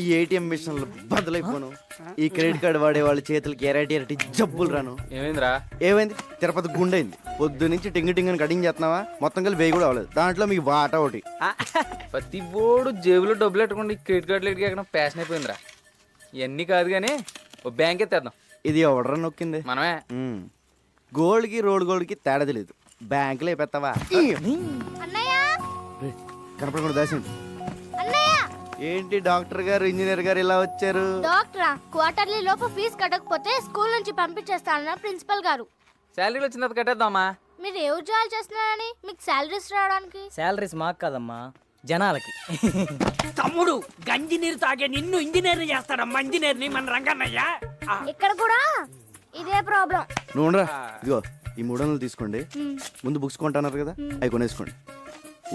ఈ ఏటీఎం మిషన్లు బదులైపోను. ఈ క్రెడిట్ కార్డు వాడే వాళ్ళ చేతులకి ఎరటి జబ్బులు రాను. ఏమైందిరా? ఏమైంది? తిరుపతి గుండైంది. పొద్దు నుంచి టింగి టింగిని కటింగ్ చేస్తున్నావా? మొత్తం కలిసి వేయి కూడా అవ్వలేదు. దాంట్లో మీకు వాటా ఒకటి. ప్రతి బోర్డు జేబులో డబ్బులు పెట్టుకోండి, క్రెడిట్ కార్డులు ఎక్కడ ఫ్యాషన్ అయిపోయిందిరా. ఇవన్నీ కాదు కానీ ఓ బ్యాంక్ ఎత్తేద్దాం. ఇది ఎవడరా నొక్కింది? మనమే. గోల్డ్కి గోల్డ్కి తేడా తెలియదు. బ్యాంకులో అయిపోతావా? కనపడకుండా దాసింది. ఏంటి డాక్టర్ గారు ఇంజనీర్ గారు ఇలా వచ్చారు? డాక్టరా, క్వార్టర్లీ లోపు ఫీజు కట్టకపోతే స్కూల్ నుంచి పంపించేస్తానన్న ప్రిన్సిపల్ గారు. శాలరీలు వచ్చిన తర్వాత కట్టేద్దామా? మీరు ఏ ఉద్యోగాలు చేస్తున్నారని మీకు శాలరీస్ రావడానికి? శాలరీస్ మాకు కాదమ్మా, జనాలకి. తమ్ముడు గంజి నీరు తాగే నిన్ను ఇంజనీర్ చేస్తాడమ్మా. ఇంజనీర్ని మన రంగన్నయ్య. ఇక్కడ కూడా ఇదే ప్రాబ్లం. నువ్వు ఉండరా. ఇదిగో ఈ 300 తీసుకోండి. ముందు బుక్స్ కొంటున్నారు కదా, అవి కొనేసుకోండి.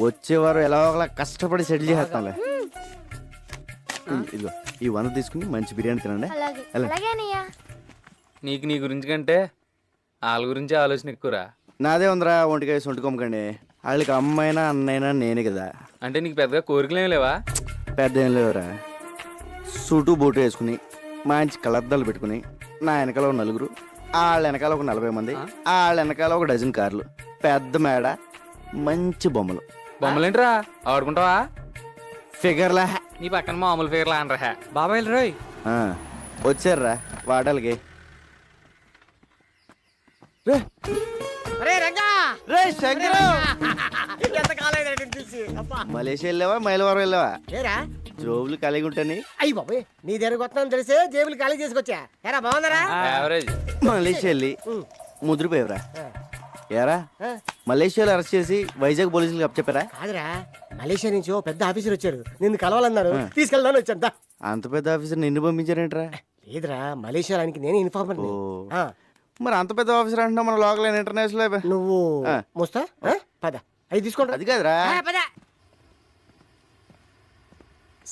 వచ్చేవారు ఎలా ఒకలా కష్టపడి సెటిల్ చేస్తాంలే. ఇదిగో ఈ 100 తీసుకుని మంచి బిర్యానీ తినండి. అలాగే ఎలా? అలాగే అన్నయ్య. నీకు నీ గురించి కంటే వాళ్ళ గురించి ఆలోచన ఎక్కువరా. నాదే ఉందిరా, ఒంటికాయ సొంటుకోమకండి. వాళ్ళకి అమ్మైనా అన్నైనా నేనే కదా. అంటే నీకు పెద్దగా కోరికలేం లేవా? పెద్ద ఏం లేవురా. సూటు బూటు వేసుకుని మంచి కలర్దాలు పెట్టుకుని నా వెనకాల ఒక 4, వాళ్ళ వెనకాల ఒక 40 మంది, వాళ్ళ వెనకాల ఒక డజన్ కార్లు, పెద్ద మేడ, మంచి బొమ్మలు. బొమ్మలేంట్రా ఆడుకుంటావా? ఫిగర్లా. నీ పక్కన మామూలు ఫిగర్లా అనరా. బాబాయ్ రోయ్ వచ్చారా వాటాలకి? మలేషియా వెళ్ళావా మైలవరం వెళ్ళావా? జోబులు కలిగి ఉంటాని. అయ్యి బాబు నీ దగ్గర కొత్త తెలిసే జేబులు ఖాళీ చేసుకొచ్చా. ఎరా బాగున్నారా? యావరేజ్. మలేషియా వెళ్ళి ముద్రపోయావురా. ఏరా మలేషియాలో అరెస్ట్ చేసి వైజాగ్ పోలీసులకు అప్పచెప్పారా? కాదురా, మలేషియా నుంచి ఓ పెద్ద ఆఫీసర్ వచ్చారు, నిన్ను కలవాలన్నారు. తీసుకెళ్దాను వచ్చాను. అంత పెద్ద ఆఫీసర్ నిన్ను పంపించారేంట్రా? లేదురా, మలేషియానికి నేనే ఇన్ఫార్మర్. మరి అంత పెద్ద ఆఫీసర్ అంటున్నా మన లోకల్ ఇంటర్నేషనల్. నువ్వు మోస్తా పద, అవి తీసుకోండి. అది కాదురా.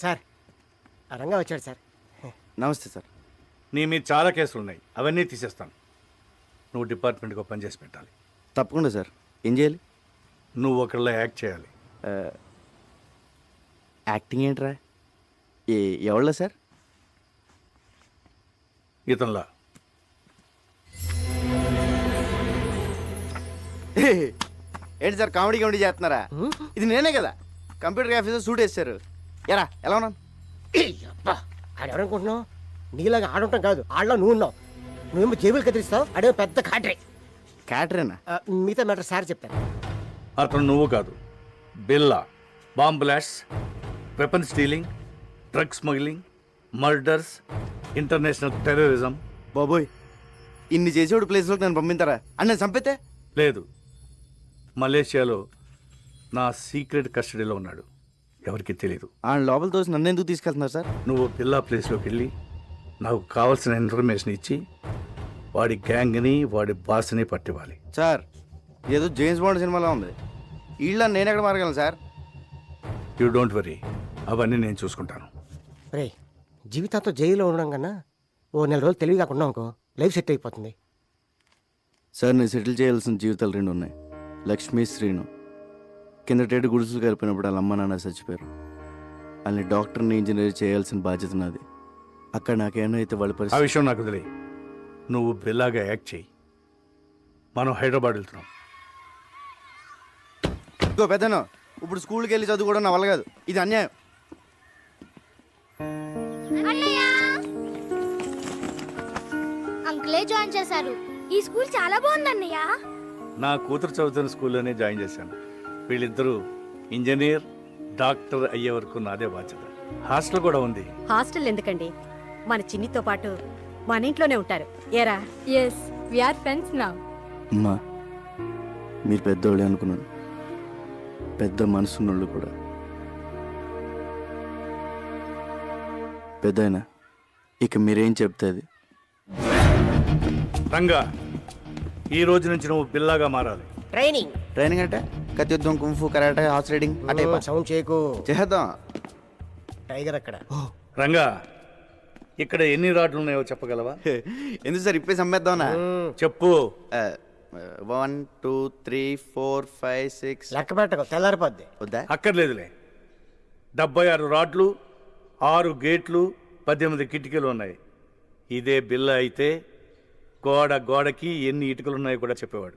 సార్ ఆ రంగా వచ్చాడు సార్. నమస్తే సార్. నీ మీద చాలా కేసులు ఉన్నాయి, అవన్నీ తీసేస్తాను. నువ్వు డిపార్ట్మెంట్కి పని చేసి పెట్టాలి. తప్పకుండా సార్. ఏం చేయాలి? నువ్వు ఒకళ్ళ యాక్ట్ చేయాలి. యాక్టింగ్ ఏంట్రా? ఎవళ్ళ సార్? ఇతనిలా. ఏంటి సార్ కామెడీ చేస్తున్నారా? ఇది నేనే కదా కంప్యూటర్ ఆఫీసర్ సూట్ వేస్తారు. ఎరా ఎలా ఉన్నాను? ఆడెవరనుకుంటున్నావు? నీలాగా ఆడుంటాం కాదు, ఆడలో నువ్వు ఉన్నావు. నువ్వేమో జేబులు కత్తిరిస్తావు, అడే పెద్ద కాట్రే. క్యాటరేనా? మిగతా మ్యాటర్ సార్ చెప్తాను. అతను నువ్వు కాదు, బిల్లా. Bomb blast, weapon stealing, drug smuggling, murders, international terrorism. బాబోయ్, ఇన్ని చేసేవాడు ప్లేస్లోకి నన్ను పంపిస్తారా? అని నేను చంపితే? లేదు, మలేషియాలో నా సీక్రెట్ కస్టడీలో ఉన్నాడు, ఎవరికి తెలియదు. ఆ లోపల తోసి నన్ను ఎందుకు తీసుకెళ్తున్నారు సార్? నువ్వు బిల్లా ప్లేస్లోకి వెళ్ళి నాకు కావాల్సిన ఇన్ఫర్మేషన్ ఇచ్చి వాడి గ్యాంగ్ని వాడి బాస్ని పట్టివ్వాలి. సార్ ఏదో జేమ్స్ బాండ్ సినిమాలో ఉంది. వీళ్ళ నేను ఎక్కడ మారగలను సార్? యూ డోంట్ వరీ, అవన్నీ నేను చూసుకుంటాను. రే, జీవితాంతో జైల్లో ఉండడం కన్నా ఓ 4 రోజులు తెలివి కాకుండా అనుకో, లైఫ్ సెట్ అయిపోతుంది. సార్ నేను సెటిల్ చేయాల్సిన జీవితాలు 2 ఉన్నాయి. లక్ష్మీ, శ్రీను. కిందటేడు గుడిసెలు కలిపినప్పుడు వాళ్ళ అమ్మ నాన్న చచ్చిపోయారు. వాళ్ళని డాక్టర్ని ఇంజనీర్ చేయాల్సిన బాధ్యత నాది. అక్కడ నాకేమైతే వాళ్ళ ఆ పరిస్థితి. విషయం నాకు తెలియ. నువ్వు బిల్లాగా యాక్ట్ చేయి. మనం హైదరాబాద్ వెళ్తున్నాం. ఇంకో పెద్దను ఇప్పుడు స్కూల్కి వెళ్ళి చదువుకోవడం నా వల్ల కాదు. ఇది అన్యాయం. అంకులే జాయిన్ చేశారు. ఈ స్కూల్ చాలా బాగుంది అన్నయ్య. నా కూతురు చదువుతున్న స్కూల్లోనే జాయిన్ చేశాను. వీళ్ళిద్దరూ ఇంజనీర్, డాక్టర్ అయ్యే వరకు నాదే బాధ్యత. హాస్టల్ కూడా ఉంది. హాస్టల్ ఎందుకండి, మన చిన్నితో పాటు మన ఇంట్లోనే ఉంటారు. ఏరా? yes we are friends now. అమ్మా, మీరు పెద్దోళ్ళే అనుకున్నాను. పెద్ద మనసున్నోళ్ళు కూడా. పెద్దయినా ఇక మీరేం చెప్తే అది. రంగా, ఈ రోజు నుంచి నువ్వు బిల్లాగా మారాలి. ట్రైనింగ్ ట్రైనింగ్ అంటే కత్తియుద్ధం, కుంఫు, కరాటే, హార్స్ రైడింగ్ అంటే సౌండ్ చేయకు. చేద్దాం. టైగర్ అక్కడ. రంగా, ఇక్కడ ఎన్ని రాడ్లు ఉన్నాయో చెప్పగలవా? ఎందుకు సార్ ఇప్పేసి అమ్మేద్దామనా? చెప్పు. 1 2 3 4 5 6. లెక్క పెట్టకు, తెల్లారిపోద్ది. వద్దా? అక్కర్లేదులే. 76 రాడ్లు, 6 గేట్లు 18 కిటికీలు ఉన్నాయి. ఇదే బిల్ల అయితే గోడకి ఎన్ని ఇటుకలు ఉన్నాయో కూడా చెప్పేవాడు.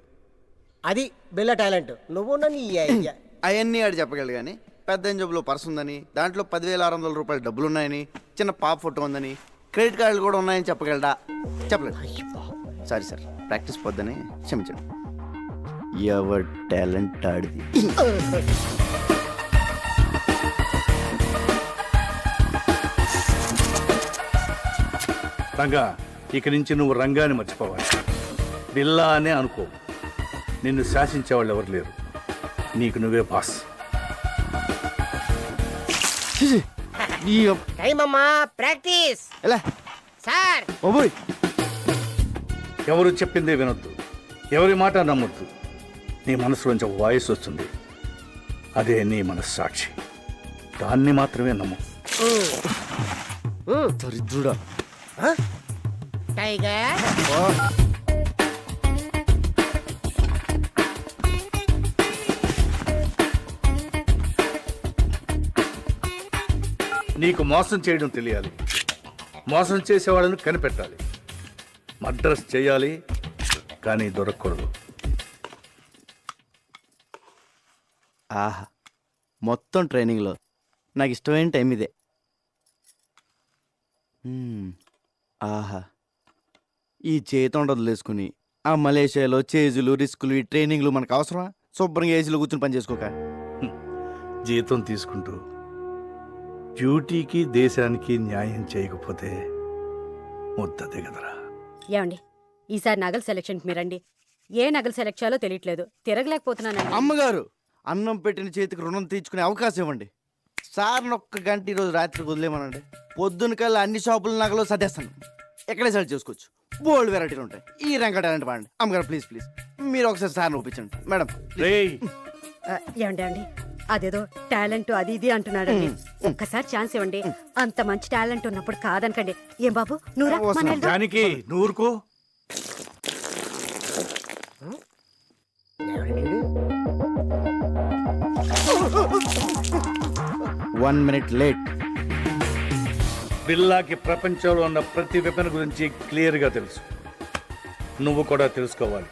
అది బిల్ల టాలెంట్. నువ్వు నీ అయ్యా. అవన్నీ ఆడు చెప్పగలడు కానీ పెద్ద జబ్బులో పర్స్ ఉందని, దాంట్లో 10,600 రూపాయల డబ్బులు ఉన్నాయని, చిన్న పాప ఫోటో ఉందని, క్రెడిట్ కార్డులు కూడా ఉన్నాయని చెప్పగలడా? చెప్పలేదు. సారీ సార్, ప్రాక్టీస్ పొద్దని క్షమించండి. ఎవరి టాలెంట్ ఆడిది. రంగా, ఇక నుంచి నువ్వు రంగాన్ని మర్చిపోవాలి. బిల్లా అనే అనుకో. నిన్ను శాసించేవాళ్ళు ఎవరు లేరు. నీకు నువ్వే బాస్. టైం అమ్మా, ప్రాక్టీస్. ఎలా సార్ బాబోయ్, ఎవరు చెప్పిందే వినొద్దు, ఎవరి మాట నమ్మొద్దు. నీ మనసులోంచి ఒక వాయిస్ వస్తుంది, అదే నీ మనస్సాక్షి. దాన్ని మాత్రమే నమ్ము. దరిద్రుడా. టైగర్ నీకు మోసం చేయడం తెలియాలి, మోసం చేసేవాళ్ళని కనిపెట్టాలి. మర్డర్స్ చేయాలి కానీ దొరకకూడదు. ఆహా, మొత్తం ట్రైనింగ్లో నాకు ఇష్టమైన టైం ఇదే. ఆహా, ఈ చేతి వదిలేసుకుని ఆ మలేషియాలో చేజులు రిస్కులు ఈ ట్రైనింగ్లు మనకు అవసరమా? శుభ్రంగా ఏసీలో కూర్చొని పని చేసుకోక. జీతం తీసుకుంటూ డ్యూటీకి దేశానికి న్యాయం చేయకపోతే ముద్ద దిగదరా. ఏమండి, ఈసారి నగల సెలక్షన్కి మీరండి. ఏ నగలు సెలెక్ట్ చేయాలో తెలియట్లేదు, తిరగలేకపోతున్నానండి. అమ్మగారు, అన్నం పెట్టిన చేతికి రుణం తీర్చుకునే అవకాశం ఇవ్వండి. సార్ని ఒక్క గంట ఈరోజు రాత్రికి వదిలేమనండి. పొద్దున కల్లా అన్ని షాపుల నగలు సర్దేస్తాను. ఎక్కడే సెలెక్ట్ చేసుకోవచ్చు. బోల్డ్ వెరైటీలు ఉంటాయి. ఈ రంగ టాలెంట్ వాడండి. అమ్మగారు ప్లీజ్ ప్లీజ్ మీరు ఒకసారి సార్ని ఒప్పించండి మేడం. రేయ్, ఏమండి, అదేదో టాలెంట్ అది ఇది అంటున్నాడండి. ఒక్కసారి ఛాన్స్ ఇవ్వండి. అంత మంచి టాలెంట్ ఉన్నప్పుడు కాదనకండి. ఏం బాబు, నువ్వురా, మన వెళ్దాం. దానికి నూరుకో. 1 minute లేట్. బిల్లాకి ప్రపంచంలో ఉన్న ప్రతి వెపన్ గురించి క్లియర్గా తెలుసు. నువ్వు కూడా తెలుసుకోవాలి.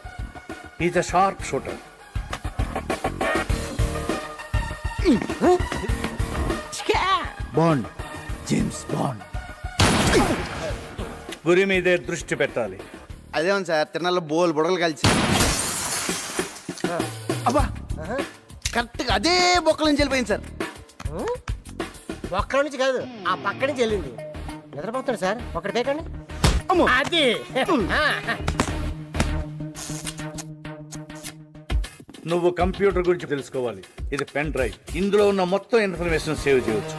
Is a sharp shooter. Bond, James bond. గురి మీదే దృష్టి పెట్టాలి. అదేమో సార్, తిరణాల్లో బోల్ బుడగలు కలిసి. అబ్బా, కరెక్ట్గా అదే బొక్కల నుంచి వెళ్ళిపోయింది సార్. ఒక్కడి నుంచి కాదు, ఆ పక్క నుంచి వెళ్ళింది. నిద్రపోతాడు సార్, ఒకటి తేకండి. అమ్మో, అది నువ్వు కంప్యూటర్ గురించి తెలుసుకోవాలి. ఇది పెన్ డ్రైవ్. ఇందులో ఉన్న మొత్తం ఇన్ఫర్మేషన్ సేవ్ చేయవచ్చు.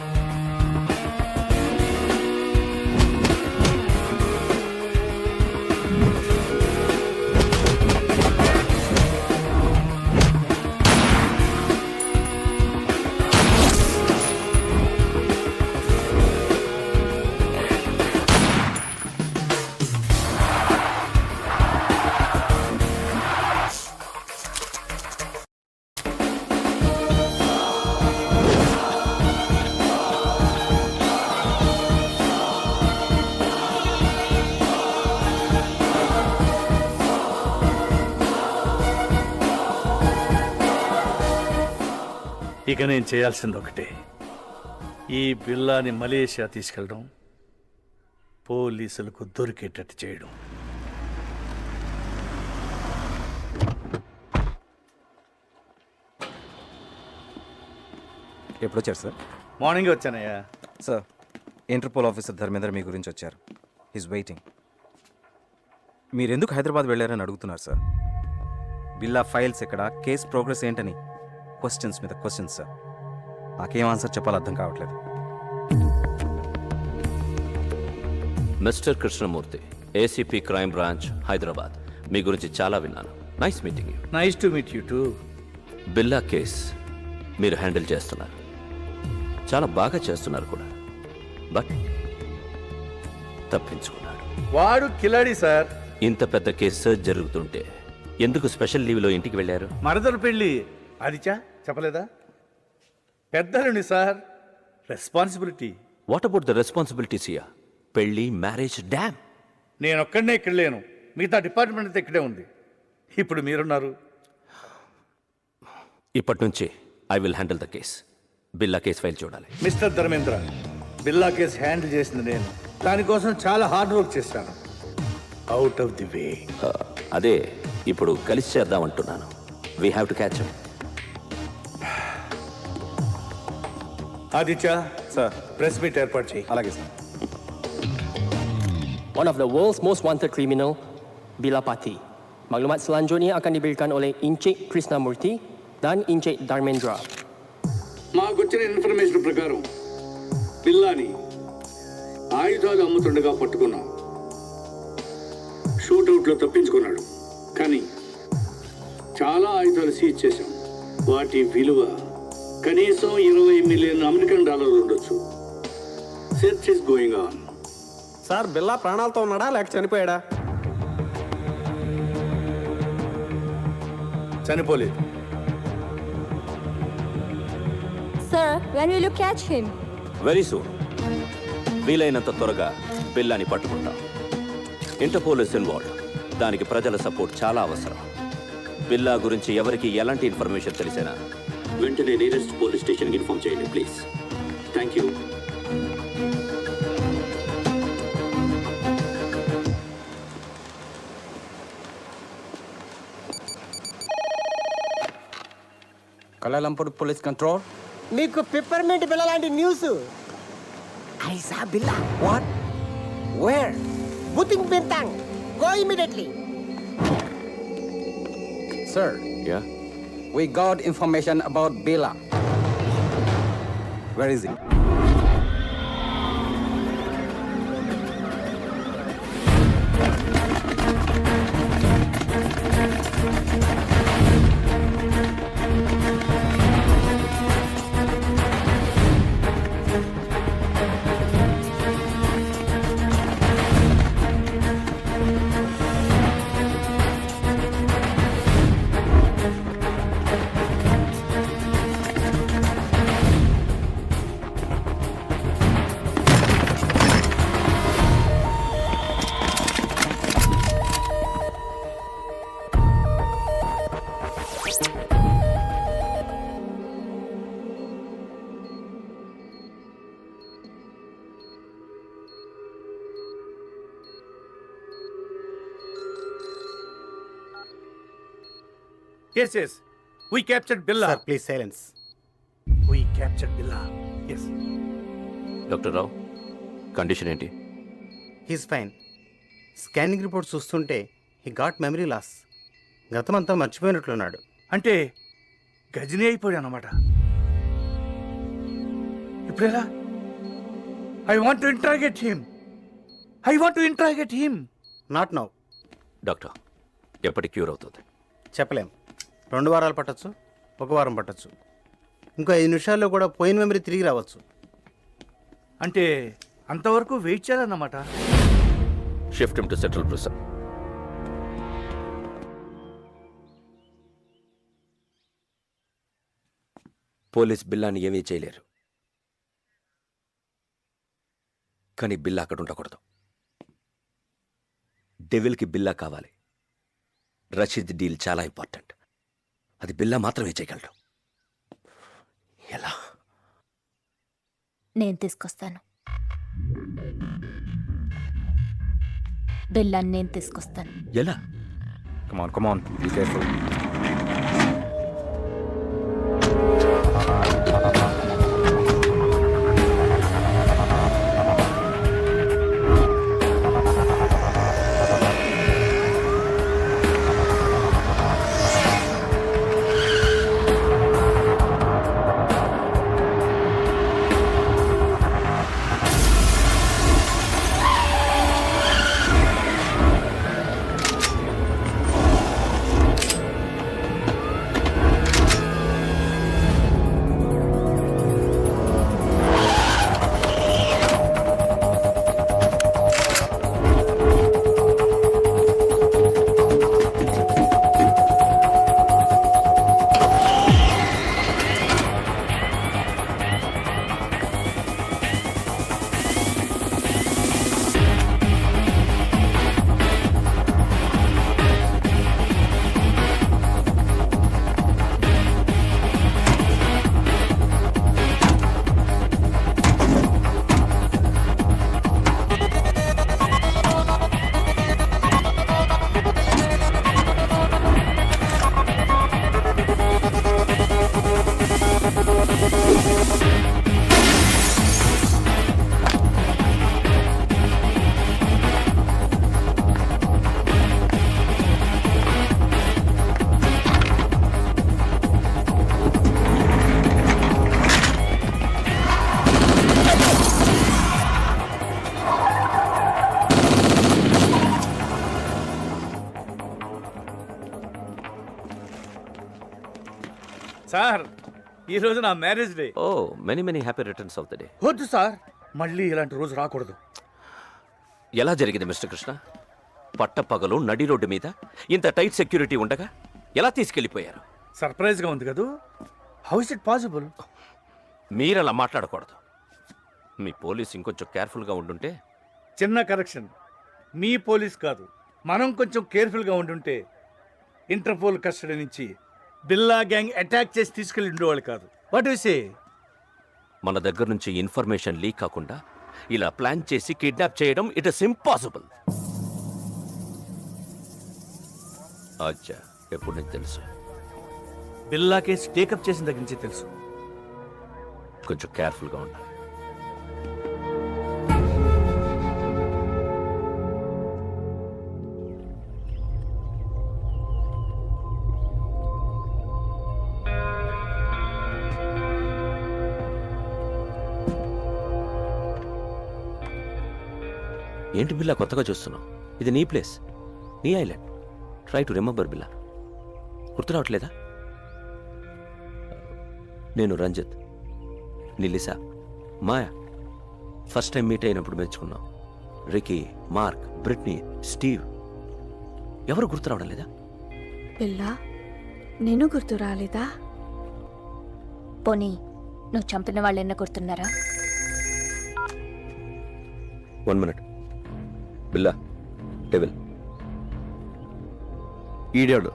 ఇక నేను చేయాల్సింది ఒకటే, ఈ బిల్లాని మలేషియా తీసుకెళ్ళడం, పోలీసులకు దొరికేటట్టు చేయడం. ఎప్పుడు వచ్చారు సార్? మార్నింగ్ వచ్చానయ్యా. సార్, ఇంటర్పోల్ ఆఫీసర్ ధర్మేంద్ర మీ గురించి వచ్చారు. He's waiting. మీరు ఎందుకు హైదరాబాద్ వెళ్ళారని అడుగుతున్నారు సార్. బిల్లా ఫైల్స్ ఎక్కడ, కేస్ ప్రోగ్రెస్ ఏంటని క్వశ్చన్స్ మీద క్వశ్చన్స్ సార్. నాకేం ఆన్సర్ చెప్పాలో అర్థం కావట్లేదు. Mister Krishnamurthy, ACP crime branch, Hyderabad. మీ గురించి చాలా విన్నాను. Nice meeting you. Nice to meet you too. Billa case మీరు హ్యాండిల్ చేస్తున్నారు, చాలా బాగా చేస్తున్నారు కూడా. బట్ తప్పించుకున్నాడు. వాడు కిలాడి సార్. ఇంత పెద్ద కేసు జరుగుతుంటే ఎందుకు స్పెషల్ లీవ్లో ఇంటికి వెళ్ళారు? మరదలు పెళ్ళి అదిచా చెప్పలేదా? పెద్దలుండి sir, responsibility. What about the responsibilities here? పెళ్లి, మ్యారేజ్, డ్యామ్. నేను ఒక్కడనే ఇక్కడ లేను, మిగతా డిపార్ట్మెంట్ అంతా ఇక్కడే ఉంది. ఇప్పుడు మీరున్నారు. ఇప్పటి నుంచి I will handle the case. Billa case file చూడాలి. Mister Dharmendra, Billa case handle చేసింది నేను. దానికోసం చాలా హార్డ్ వర్క్ చేశాను. Out of the way. అదే ఇప్పుడు కలిసి చేద్దామంటున్నాను. We have to catch him. Aditya sir. Press meet ఏర్పాటు చేయి. అలాగే sir. One of the world's most wanted criminal, Bila Pati. Maklumat selanjutnya akan diberikan oleh Encik Krishnamurti dan Encik Dharmendra. మాకు వచ్చిన information ప్రకారం బిల్లాని ఆయుధాలు అమ్ముతుండగా పట్టుకున్నాం. షూటౌట్లో తప్పించుకున్నాడు, కానీ చాలా ఆయుధాలు సీజ్ చేశాం. వాటి విలువ కనీసం 20 మిలియన్ అమెరికన్ డాలర్లు ఉండొచ్చు. Search is going on. Sir, బిల్లా ప్రాణాలతో ఉన్నాడా లేక చనిపోయాడా? చనిపోలేదు. Sir, when will you catch him? Very soon. వీలైనంత త్వరగా బిల్లాని పట్టుకుంటాం. Interpole is involved. దానికి ప్రజల సపోర్ట్ చాలా అవసరం. బిల్లా గురించి ఎవరికి ఎలాంటి ఇన్ఫర్మేషన్ తెలిసినా వెంటనే నియరెస్ట్ పోలీస్ స్టేషన్కి ఇన్ఫార్మ్ చేయండి please. Thank you. Kuala Police Control. మీకు పిప్పర్మెంట్ బిల్ల లాంటి న్యూస్. ఐసా బిల్లా. What? Where? బుతింగ్ Bintang. Go immediately. Sir, yeah, we got information about Bila. Where is he? Yes. We captured Billa. Sir please silence. We captured Billa. Yes. Doctor Rao, condition ఏంటి? He's fine. Scanning report చూస్తుంటే he got memory loss. గతమంతా మర్చిపోయినట్లున్నాడు. అంటే గజనీ అయిపోయాడు అన్నమాట. ఇప్పుడు ఎలా? I want to interrogate him. Not now. Doctor, ఎప్పటి క్యూర్ అవుతుంది? చెప్పలేం. 2 వారాలు పట్టచ్చు, 1 వారం పట్టచ్చు. ఇంకో 5 నిమిషాల్లో కూడా పోయిన మెమరీ తిరిగి రావచ్చు. అంటే అంతవరకు వెయిట్ చేయాలన్నమాట. Shift him to central prison. Police బిల్లాని ఏమీ చేయలేరు, కానీ బిల్లా అక్కడ ఉండకూడదు. డెవిల్కి బిల్లా కావాలి. రషీద్ డీల్ చాలా ఇంపార్టెంట్. అది బిల్లా మాత్రమే చేయగలడు. ఎలా? నేను తీసుకొస్తాను. బిల్లాన్ని నేను తీసుకొస్తాను. ఎలా? Come on, be careful. Sir ఈరోజు నా marriage day. Oh many happy returns of the day. వద్దు సార్, మళ్ళీ ఇలాంటి రోజు రాకూడదు. ఎలా జరిగింది మిస్టర్ కృష్ణ? పట్టపగలు నడి రోడ్డు మీద ఇంత టైట్ సెక్యూరిటీ ఉండగా ఎలా తీసుకెళ్లిపోయారు? సర్ప్రైజ్గా ఉంది కదూ. How is it possible? మీరలా మాట్లాడకూడదు. మీ పోలీస్ ఇంకొంచెం కేర్ఫుల్గా ఉండుంటే. చిన్న కరెక్షన్, మీ పోలీస్ కాదు, మనం కొంచెం కేర్ఫుల్గా ఉండుంటే ఇంటర్పోల్ కస్టడీ నుంచి బిల్లా గ్యాంగ్ అటాక్ చేసి తీసుకెళ్ళి ఉండేవాళ్ళు కాదు. What you say? మన దగ్గర నుంచి ఇన్ఫర్మేషన్ లీక్ కాకుండా ఇలా ప్లాన్ చేసి కిడ్నాప్ చేయడం ఇట్ ఇస్ ఇంపాసిబుల్. అచ్చా, ఎప్పుడు నీకు తెలుసు? బిల్లా కేసు టేకప్ చేసిన దగ్గర నుంచి తెలుసు. కొంచెం కేర్ఫుల్గా ఉండాలి. ఏంటి బిల్లా కొత్తగా చూస్తున్నావు? ఇది నీ ప్లేస్, నీ ఐలాండ్. ట్రై టు రిమెంబర్ బిల్లా. గుర్తు రావట్లేదా? నేను రంజిత్, నిలిసా, మాయా ఫస్ట్ టైం మీట్ అయినప్పుడు మెచ్చుకున్నాం. రికీ, మార్క్, బ్రిట్నీ, స్టీవ్, ఎవరు గుర్తు రావడం లేదా? పిల్ల నేను గుర్తు రాలేదా? పోనీ నువ్వు చంపిన వాళ్ళు ఎన్న గుర్తున్నారా? 1 minute. బిల్లా, డెవిల్. ఈడాడు.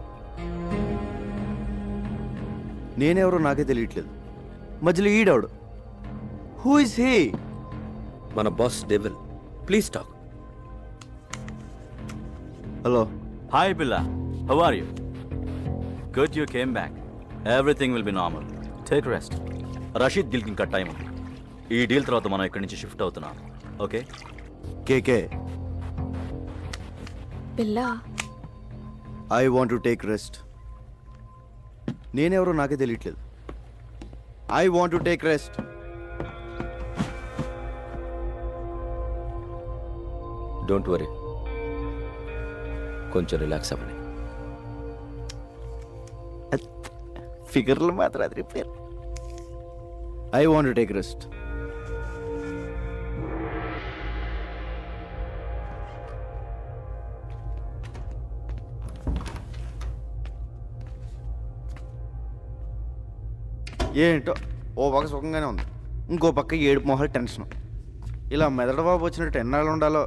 నేనెవరో నాకే తెలియట్లేదు. మధ్యలో ఈడాడు. Who is he? మన boss devil. Please talk. Hello. Hi Billa, how are you? Good you came back. Everything will be normal. Take rest. Rashid డీల్కి ఇంకా టైం ఉంది. ఈ డీల్ తర్వాత మనం ఇక్కడి నుంచి షిఫ్ట్ అవుతున్నాం. ఓకే? కేకే, పిల్ల I want to take rest. నేనెవరో నాకే తెలియట్లేదు. I want to take rest. Don't worry, కొంచెం రిలాక్స్ అవ్వండి. ఫిగర్లు మాత్రం అది repair. I want to take rest. ఏంటో ఓ పక్క సుఖంగానే ఉంది, ఇంకో పక్క ఏడుపు మొహాలు టెన్షన్. ఇలా మెదడు బాబు వచ్చినట్టు ఎన్నాళ్ళు ఉండాలో.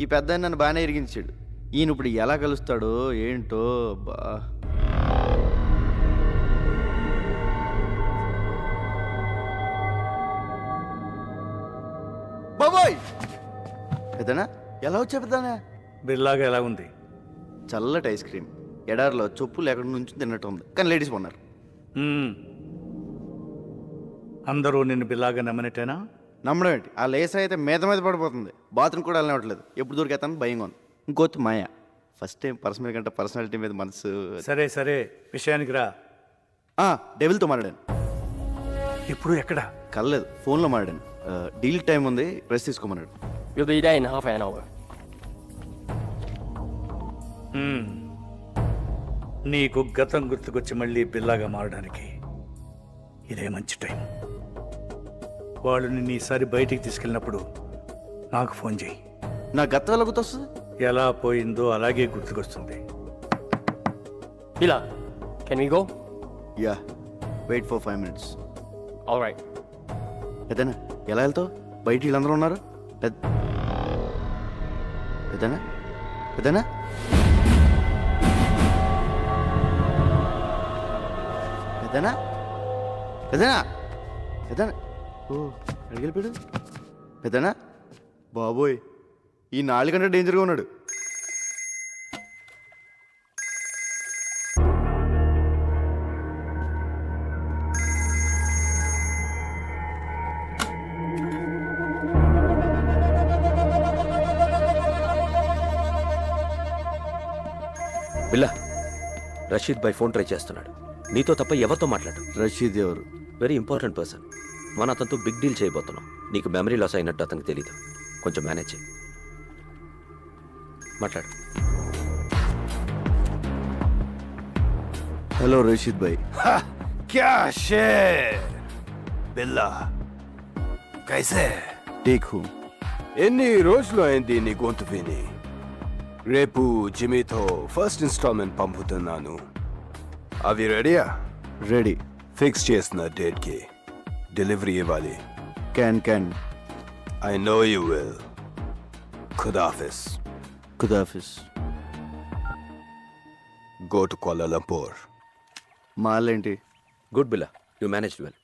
ఈ పెద్ద ఆయన నన్ను బాగానే ఇరిగించాడు. ఈయన ఇప్పుడు ఎలా కలుస్తాడో ఏంటో. బా బాబోయ్, పెద్దనా ఎలా వచ్చా పెద్దనా? బిల్లాగా ఎలా ఉంది? చల్లటి ఐస్ క్రీమ్, ఎడారిలో చొప్పులు ఎక్కడి నుంచి తిన్నట్టు ఉంది, కానీ లేడీస్ ఉన్నారు. అందరూ నిన్ను బిల్లాగా నమ్మనట్టేనా? నమ్మడం ఏంటి? ఆ లేస్ అయితే మీద పడిపోతుంది. బాత్రూమ్ కూడా వెళ్ళనివ్వట్లేదు. ఎప్పుడు దొరికేస్తాను భయంగా ఉంది. ఇంకోటి మాయా, ఫస్ట్ టైం పర్సనల్ కంటే పర్సనాలిటీ మీద మనసు. సరే సరే, విషయానికి రా. డెవిల్తో మాట్లాడాను. ఇప్పుడు ఎక్కడ? కలలేదు, ఫోన్లో మాట్లాడాను. డీల్ టైం ఉంది, rest తీసుకోమన్నాడు. We'll be there in half an hour. నీకు గతం గుర్తుకొచ్చి మళ్ళీ బిల్లాగా మారడానికి ఇదే మంచి టైం. వాళ్ళు నిన్ను ఈసారి బయటికి తీసుకెళ్ళినప్పుడు నాకు ఫోన్ చేయి. నా గతం ఎలా గుర్తొస్తుంది? ఎలా పోయిందో అలాగే గుర్తుకొస్తుంది. Bila, can we go? Yeah, wait for 5 minutes. All right. పెద్దనా ఎలా వెళ్తావు? బయట వీళ్ళందరూ ఉన్నారు. పెద్దనా పెద్దనా పెద్దనా పెద్దనా పెద్దనా ఓ అడిగిపోయాడు. పెద్దనా బాబోయ్, ఈ 4 కంటే డేంజర్గా ఉన్నాడు. బిల్లా, రషీద్ బై ఫోన్ ట్రై చేస్తున్నాడు. నీతో తప్ప ఎవరితో మాట్లాడు? రషీద్ ఎవరు? Very important person. మనం అతనితో బిగ్ డీల్ చేయబోతున్నాం. నీకు మెమరీ లాస్ అయినట్టు అతనికి తెలీదు. కొంచెం మేనేజ్ చేయి. మాట్లాడు. హలో రషీద్ భాయ్. क्या शेर బిల్లా కైసే టేక్ హూ. ఎన్ని రోజులు అయింది నీ గొంతు విని? రేపు జిమీతో ఫస్ట్ ఇన్స్టాల్మెంట్ పంపుతున్నాను. అవి రెడీయా? రెడీ. ఫిక్స్ చేసిన డేట్కి డెలివరీ ఇవ్వాలి. Can. I know you will. ఖుదాఫిస్. ఖుదాఫిస్. Go to Kuala Lumpur. మాలేంటి? Good Billa, you managed well.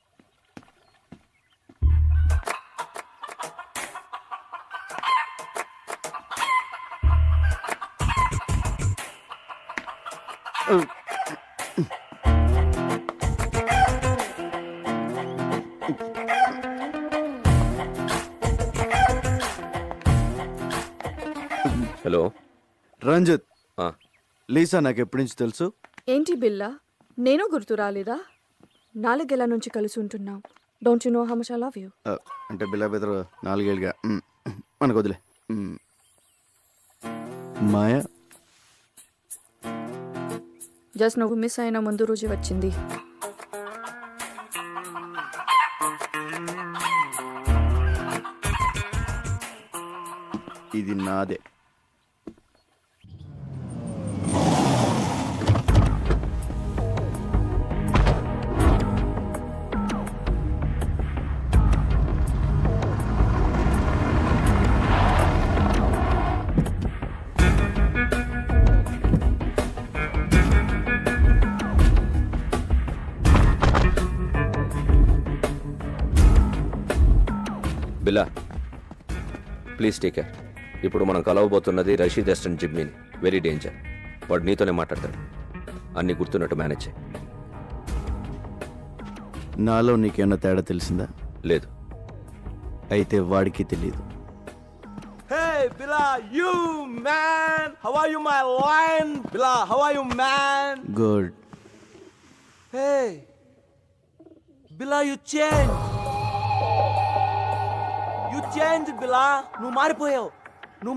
Hello Ranjit. ఆ, లీసా నాకు ఎప్పటి నుంచి తెలుసు? ఏంటి బిల్లా, నేను గుర్తు రాలేదా? 4 ఏళ్ల నుంచి కలిసి ఉంటున్నాం. Don't you know how much I love you? అంటే బిల్లా బెదరు 4 ఏళ్ళుగా. మనకు వదిలే. మాయా జస్ట్ నువ్వు మిస్ అయిన ముందు రోజు వచ్చింది. ఇది నాదే. బిల్లా ప్లీజ్ టేక్ కేర్. ఇప్పుడు మనం కలవబోతున్నది రషీద్ అసిస్టెంట్ జిమ్మిని. Very danger. వాడు నీతోనే మాట్లాడతాడు. అన్నీ గుర్తున్నట్టు మేనేజ్ చేయి. నాలో నీకేమన్నా తేడా తెలిసిందా? లేదు. అయితే వాడికి తెలియదు. Hey, Billa, you man! How are you, my lion? Billa, how are you, man? Good. Hey, Billa, you changed. You changed, Billa. నువ్వు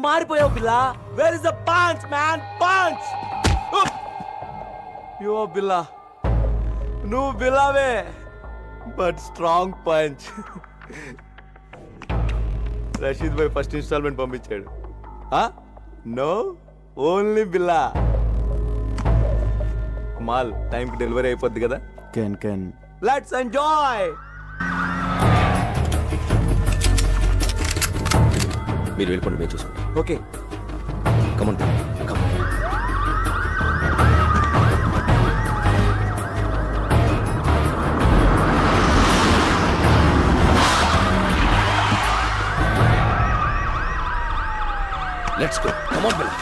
మారిపోయావు, Billa. Where is the punch, man? Punch! Yo, Billa. నువ్వు Billaవే, but strong punch. Rashid భాయ్ first installment పంపించాడు. No, only Billa. మాల్ టైంకి delivery అయిపోద్ది కదా. కెన్. Let's enjoy. మీరు వెళ్ళిపోండి, మేము చూసుకుంటాం. Okay, come on come. Let's go. Come on, Bill.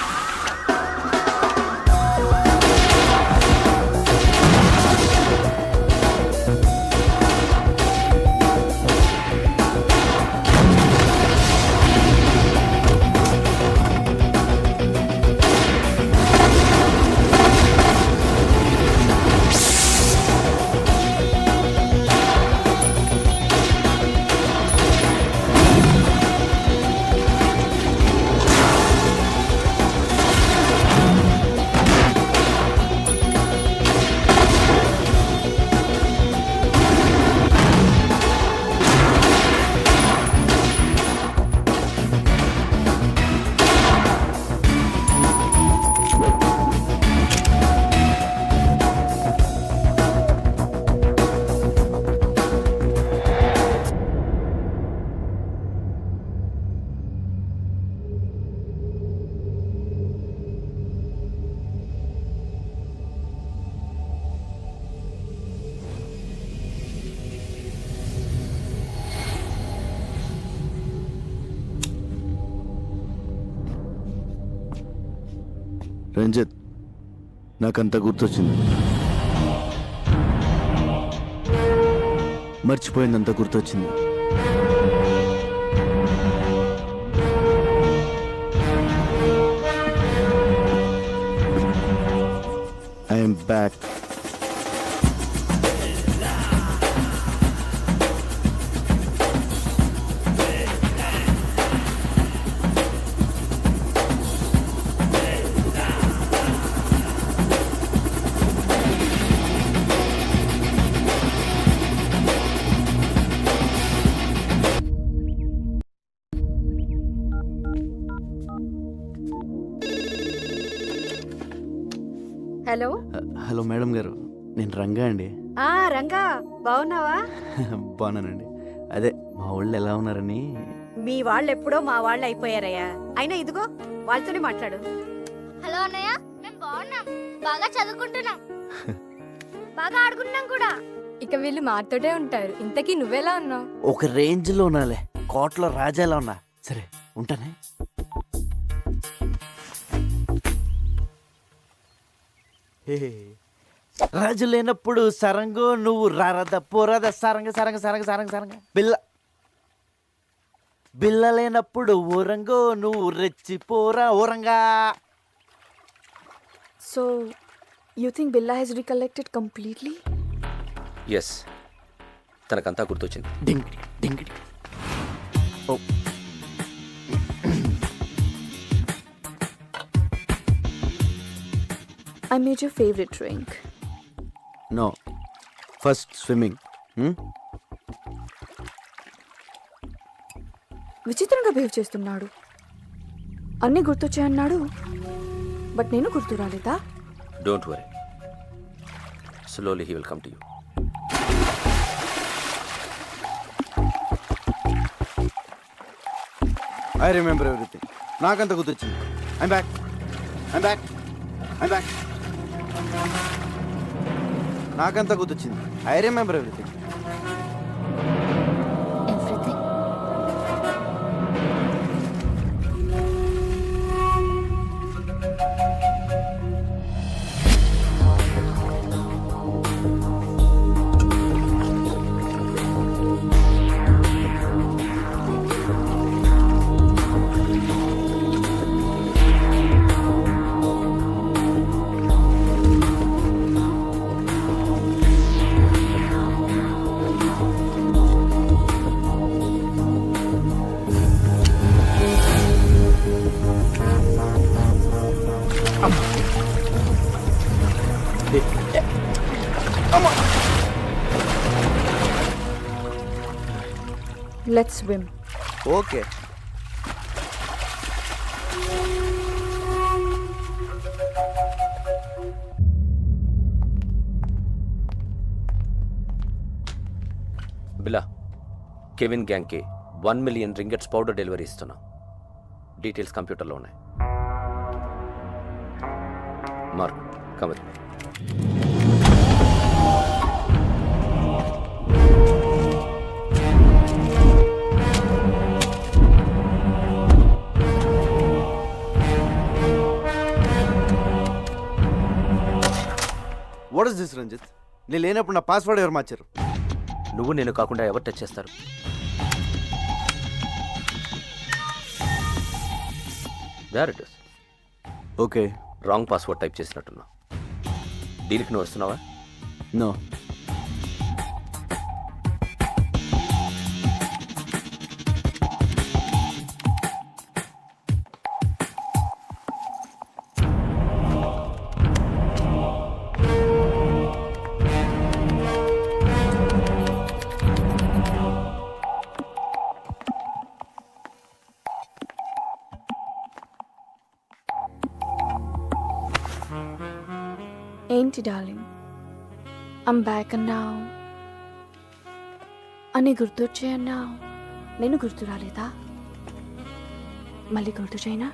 Ranjith, నాకంతా గుర్తొచ్చింది. మర్చిపోయిందంతా గుర్తొచ్చింది. I'm back. Hello hello madam గారు, నేను రంగా అండి. రంగా బాగున్నావా? బాగున్నానండి. అదే మా వాళ్ళు ఎలా ఉన్నారని. మీ వాళ్ళు ఎప్పుడో మా వాళ్ళు అయిపోయారయ్యా. అయినా ఇదిగో వాళ్ళతోనే మాట్లాడు. హలో అన్నయ్య, మేము బాగున్నాం, బాగా చదువుకుంటున్నాం, బాగా ఆడుకుంటున్నాం కూడా. ఇక వీళ్ళు మాతోటే ఉంటారు. ఇంతకీ నువ్వెలా ఉన్నావు? ఒక రేంజ్లో ఉన్నాలే, కోట్లో రాజాలా ఉన్నా. సరే ఉంటానే. రాజు లేనప్పుడు సరంగు నువ్వు రారద పోరద సరంగ సరంగ సరంగ సరంగ సరంగ బిల్ల లేనప్పుడు ఊరంగో నువ్వు రెచ్చిపోరా ఊరంగా. So you think Billa has recollected completely? Yes, తనకంతా గుర్తొచ్చింది. డింగిడి డింగిడి. Oh I made your favorite drink. No, first swimming. విచిత్రంగా బిహేవ్ చేస్తున్నాడు. అన్నీ గుర్తొచ్చాయన్నాడు, బట్ నేను గుర్తు రాలేదా? Don't worry, slowly he will come to you. I remember everything. నాకంత గుర్తొచ్చింది. I'm back, I'm back, I'm back. నాకంత గుర్తొచ్చింది. I remember everything. Everything. Let's swim. Okay. Billa, Kevin గ్యాంగ్కి 1 మిలియన్ రింగెట్స్ పౌడర్ డెలివరీ ఇస్తున్నాం. డీటెయిల్స్ కంప్యూటర్లో ఉన్నాయి. Mark, come with me. What is this Ranjith? నేను లేనప్పుడు నా పాస్వర్డ్ ఎవరు మార్చారు? నువ్వు నేను కాకుండా ఎవరు టచ్ చేస్తారు? Where it is. Okay, wrong password type చేసినట్టున్నా. దీనికి నువ్వు వస్తున్నావా? నో. ఏంటి డార్లింగ్, ఐమ్ బ్యాక్ అన్నావు, అని గుర్తొచ్చాయన్నావు. నేను గుర్తు రాలేదా? మళ్ళీ గుర్తు చేయనా?